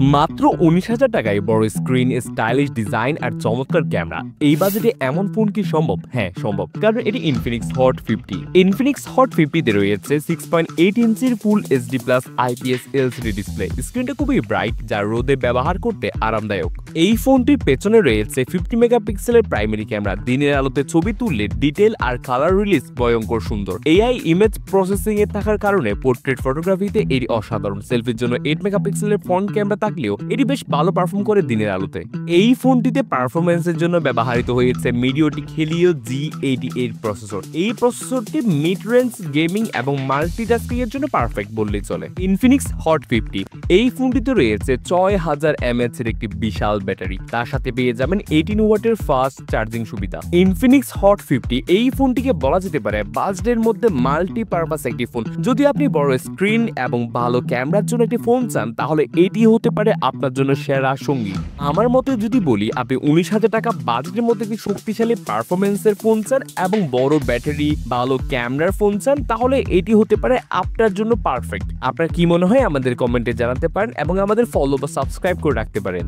মাত্র ১৯,০০০ টাকায় বড় স্ক্রিন, স্টাইলিশ ডিজাইন আর চমৎকার ক্যামেরা। এই বাজেটে এমন ফোন কি সম্ভব? হ্যাঁ, সম্ভব। কারণ এটি ইনফিনিক্স হট 50। ইনফিনিক্স হট 50 তে রয়েছে 6.8 ইঞ্চির full HD plus IPS LCD display. স্ক্রিনটা খুবই ব্রাইট, যা রোদে ব্যবহার করতে আরামদায়ক। এই ফোনটির পেছনে রয়েছে 50 মেগাপিক্সেলের প্রাইমারি ক্যামেরা। দিনের আলোতে ছবি তুললে ডিটেল আর কালার রিলিজ ভয়ঙ্কর সুন্দর। এআই ইমেজ প্রসেসিং এ থাকার কারণে পোর্ট্রেট ফটোগ্রাফিতে এটি অসাধারণ। সেলফির জন্য 8 মেগাপিক্সেলের ফ্রন্ট ক্যামেরা থাকলেও এটি বেশ ভালো পারফর্ম করে দিনের আলোতে। এই ফোনটিতে পারফরম্যান্সের জন্য ব্যবহৃত হয়েছে মিডিওটিক হেলিও G88 প্রসেসর। এই প্রসেসরটি মিড রেঞ্জ গেমিং এবং মাল্টিটাস্কিং এর জন্য পারফেক্ট বললেই চলে। ইনফিনিক্স হট 50 এই ফোনটিতে রয়েছে 6000 mAh এর একটি বিশাল ব্যাটারি। তার সাথে পেয়ে যাবেন 18 ওয়াটের ফাস্ট চার্জিং সুবিধা। ইনফিনিক্স হট 50 এই ফোনটিকে বলা যেতে পারে বাজেটের মধ্যে মাল্টিপারপাস একটি ফোন। যদি আপনি বড় স্ক্রিন এবং ভালো ক্যামেরার জন্য একটি ফোন চান, তাহলে এটি হতে পারে আপনার জন্য সেরা সঙ্গী। আমার মতে যদি বলি, আপনি ১৯,০০০ টাকা বাজেটের মধ্যে একটি শক্তিশালী পারফরমেন্সের ফোন চান এবং বড় ব্যাটারি, ভালো ক্যামেরার ফোন চান, তাহলে এটি হতে পারে আপনার জন্য পারফেক্ট। আপনার কি মনে হয় আমাদের কমেন্টে জানাতে পারেন এবং আমাদের ফলো বা সাবস্ক্রাইব করে রাখতে পারেন।